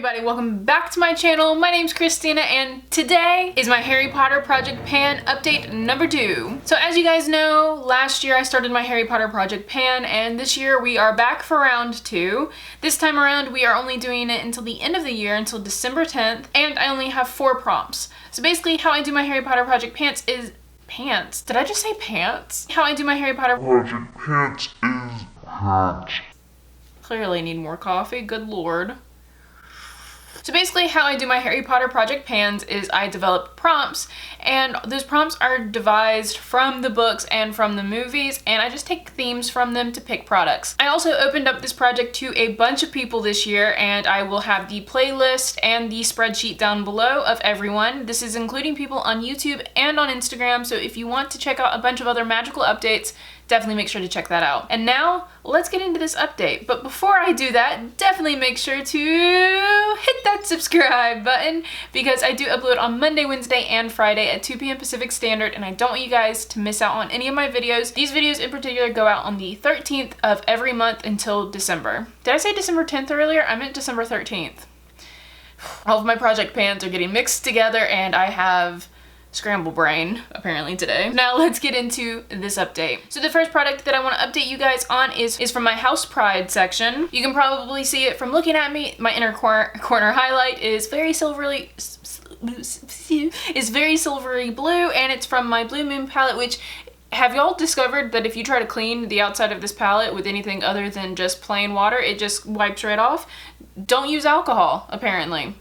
everybody, welcome back to my channel. My name's Christina and today is my Harry Potter Project Pan update number 2. So as you guys know, last year I started my Harry Potter Project Pan and this year we are back for round 2. This time around we are only doing it until the end of the year, until December 10th, and I only have 4 prompts. So basically how I do my Harry Potter Project Pants is pants. Did I just say pants? How I do my Harry Potter Project Pants is pants. Clearly need more coffee, good lord. So basically how I do my Harry Potter Project Pans is I develop prompts, and those prompts are devised from the books and from the movies, and I just take themes from them to pick products. I also opened up this project to a bunch of people this year, and I will have the playlist and the spreadsheet down below of everyone. This is including people on YouTube and on Instagram, so if you want to check out a bunch of other magical updates, definitely make sure to check that out. And now, let's get into this update. But before I do that, definitely make sure to hit that subscribe button because I do upload on Monday, Wednesday, and Friday at 2 p.m. Pacific Standard, and I don't want you guys to miss out on any of my videos. These videos in particular go out on the 13th of every month until December. Did I say December 10th earlier? I meant December 13th. All of my project pans are getting mixed together and I have scramble brain apparently today. Now let's get into this update. So the first product that I want to update you guys on is from my House Pride section. You can probably see it from looking at me. My inner corner highlight is very silvery blue, and it's from my Blue Moon palette, which have y'all discovered that if you try to clean the outside of this palette with anything other than just plain water, it just wipes right off? Don't use alcohol, apparently.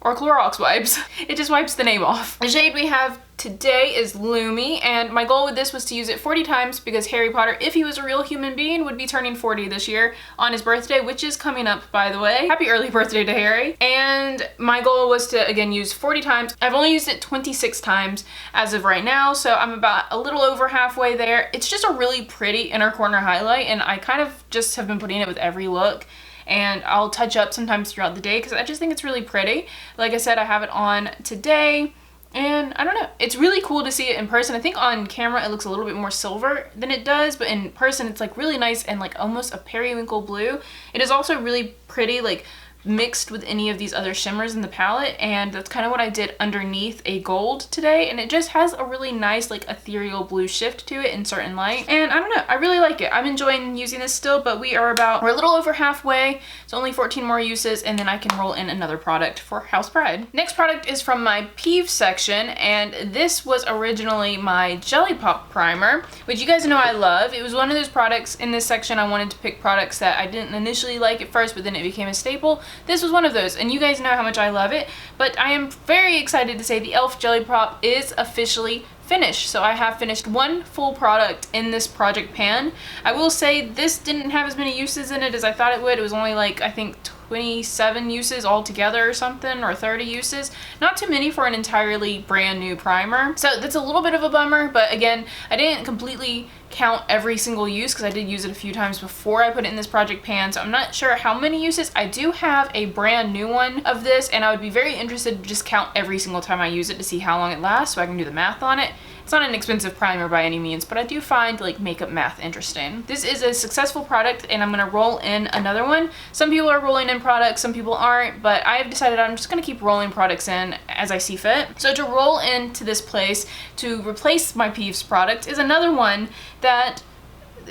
Or Clorox wipes. It just wipes the name off. The shade we have today is Lumi, and my goal with this was to use it 40 times because Harry Potter, if he was a real human being, would be turning 40 this year on his birthday, which is coming up, by the way. Happy early birthday to Harry. And my goal was to, again, use 40 times. I've only used it 26 times as of right now, so I'm about a little over halfway there. It's just a really pretty inner corner highlight, and I kind of just have been putting it with every look. And I'll touch up sometimes throughout the day because I just think it's really pretty. Like I said, I have it on today, and I don't know, it's really cool to see it in person. I think on camera it looks a little bit more silver than it does, but in person it's like really nice and like almost a periwinkle blue. It is also really pretty, like mixed with any of these other shimmers in the palette, and that's kind of what I did underneath a gold today, and it just has a really nice like ethereal blue shift to it in certain light, and I don't know, I really like it. I'm enjoying using this still, but we're a little over halfway, so only 14 more uses, and then I can roll in another product for House Pride. Next product is from my Peeves section, and this was originally my Jelly Pop primer, which you guys know I love. It was one of those products in this section. I wanted to pick products that I didn't initially like at first, but then it became a staple. This was one of those, and you guys know how much I love it, but I am very excited to say the e.l.f. Jelly Pop is officially finished. So I have finished one full product in this project pan. I will say this didn't have as many uses in it as I thought it would. It was only like, I think 27 uses altogether or something, or 30 uses. Not too many for an entirely brand new primer. So that's a little bit of a bummer, but again, I didn't completely count every single use because I did use it a few times before I put it in this project pan, so I'm not sure how many uses. I do have a brand new one of this, and I would be very interested to just count every single time I use it to see how long it lasts so I can do the math on it. It's not an expensive primer by any means, but I do find like makeup math interesting. This is a successful product, and I'm gonna roll in another one. Some people are rolling in products, some people aren't, but I have decided I'm just gonna keep rolling products in as I see fit. So to roll into this place to replace my Peeves product is another one that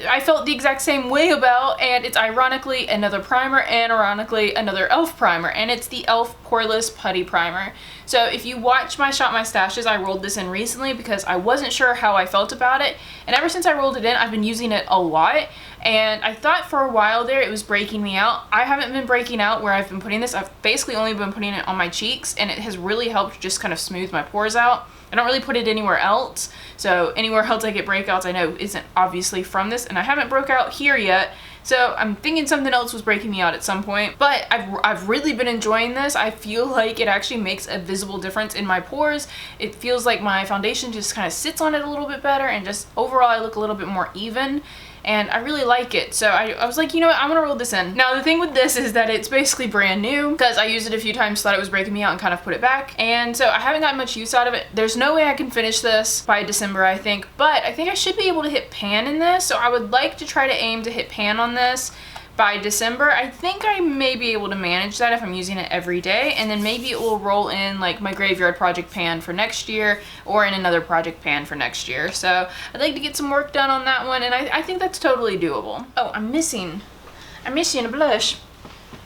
I felt the exact same way about, and it's ironically another primer and ironically another e.l.f. primer, and it's the e.l.f. Poreless Putty Primer. So if you watch my Shop My Stashes, I rolled this in recently because I wasn't sure how I felt about it, and ever since I rolled it in, I've been using it a lot, and I thought for a while there it was breaking me out. I haven't been breaking out where I've been putting this. I've basically only been putting it on my cheeks, and it has really helped just kind of smooth my pores out. I don't really put it anywhere else, so anywhere else I get breakouts I know isn't obviously from this, and I haven't broke out here yet, so I'm thinking something else was breaking me out at some point. But I've really been enjoying this. I feel like it actually makes a visible difference in my pores. It feels like my foundation just kind of sits on it a little bit better, and just overall I look a little bit more even. and I really like it. So I was like, you know what, I'm gonna roll this in. Now the thing with this is that it's basically brand new because I used it a few times, thought it was breaking me out and kind of put it back. And so I haven't gotten much use out of it. There's no way I can finish this by December, I think, but I think I should be able to hit pan in this. So I would like to try to aim to hit pan on this by December. I think I may be able to manage that if I'm using it every day, and then maybe it will roll in like my graveyard project pan for next year or in another project pan for next year. So I'd like to get some work done on that one, and I think that's totally doable. Oh, I'm missing a blush.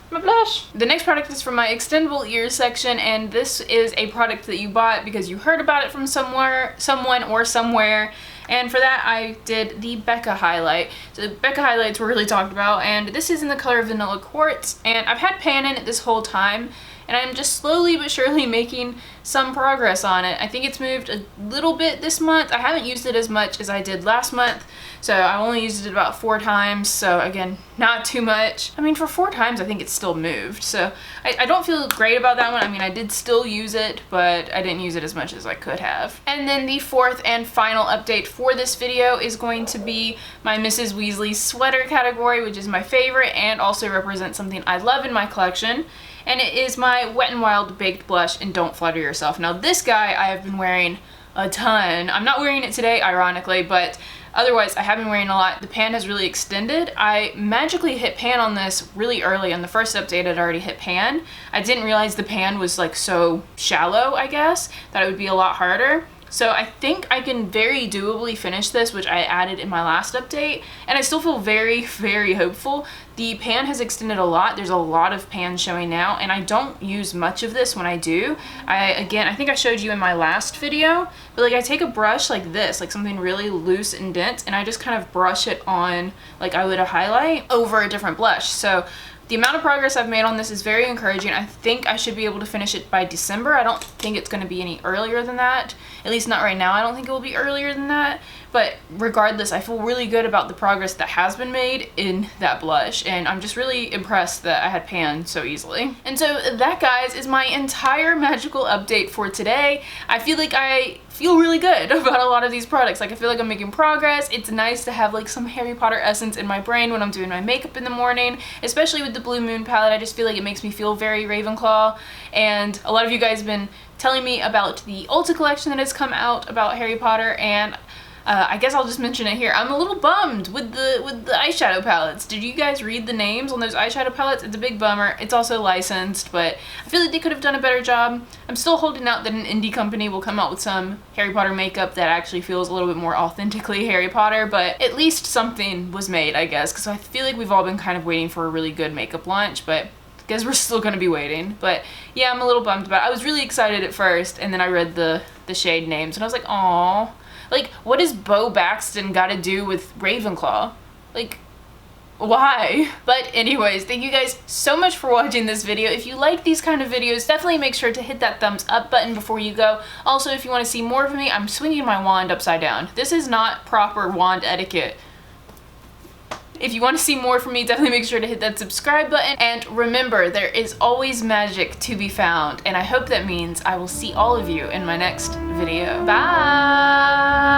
My blush. The next product is from my Extendable Ears section, and this is a product that you bought because you heard about it from someone or somewhere. And for that, I did the Becca highlight. So the Becca highlights were really talked about, and this is in the color Vanilla Quartz, and I've had pan in it this whole time, and I'm just slowly but surely making some progress on it. I think it's moved a little bit this month. I haven't used it as much as I did last month, so I only used it about 4 times, so again, not too much. I mean, for 4 times, I think it's still moved, so I don't feel great about that one. I mean, I did still use it, but I didn't use it as much as I could have. And then the 4th and final update for this video is going to be my Mrs. Weasley sweater category, which is my favorite and also represents something I love in my collection. And it is my Wet n Wild Baked Blush in Don't Flutter Yourself. Now this guy I have been wearing a ton. I'm not wearing it today, ironically, but otherwise I have been wearing a lot. The pan has really extended. I magically hit pan on this really early. On the first update I'd already hit pan. I didn't realize the pan was like so shallow, I guess, that it would be a lot harder. So I think I can very doably finish this, which I added in my last update, and I still feel very, very hopeful. The pan has extended a lot. There's a lot of pan showing now, and I don't use much of this when I do. Again, I think I showed you in my last video, but like I take a brush like this, like something really loose and dense, and I just kind of brush it on like I would a highlight over a different blush. So the amount of progress I've made on this is very encouraging. I think I should be able to finish it by December. I don't think it's going to be any earlier than that. At least not right now. I don't think it will be earlier than that. But regardless, I feel really good about the progress that has been made in that blush. And I'm just really impressed that I had pan so easily. And so that, guys, is my entire magical update for today. I feel like I feel really good about a lot of these products. Like, I feel like I'm making progress. It's nice to have like some Harry Potter essence in my brain when I'm doing my makeup in the morning, especially with the Blue Moon palette. I just feel like it makes me feel very Ravenclaw. And a lot of you guys have been telling me about the Ulta collection that has come out about Harry Potter, and I guess I'll just mention it here. I'm a little bummed with the eyeshadow palettes. Did you guys read the names on those eyeshadow palettes? It's a big bummer. It's also licensed, but I feel like they could have done a better job. I'm still holding out that an indie company will come out with some Harry Potter makeup that actually feels a little bit more authentically Harry Potter, but at least something was made, I guess, because I feel like we've all been kind of waiting for a really good makeup launch, but I guess we're still gonna be waiting. But yeah, I'm a little bummed about it. I was really excited at first, and then I read the shade names, and I was like, aww. Like, what does Bo Baxton gotta do with Ravenclaw? Like, why? But anyways, thank you guys so much for watching this video. If you like these kind of videos, definitely make sure to hit that thumbs up button before you go. Also, if you want to see more of me, I'm swinging my wand upside down. This is not proper wand etiquette. If you want to see more from me, definitely make sure to hit that subscribe button. And remember, there is always magic to be found. And I hope that means I will see all of you in my next video. Bye!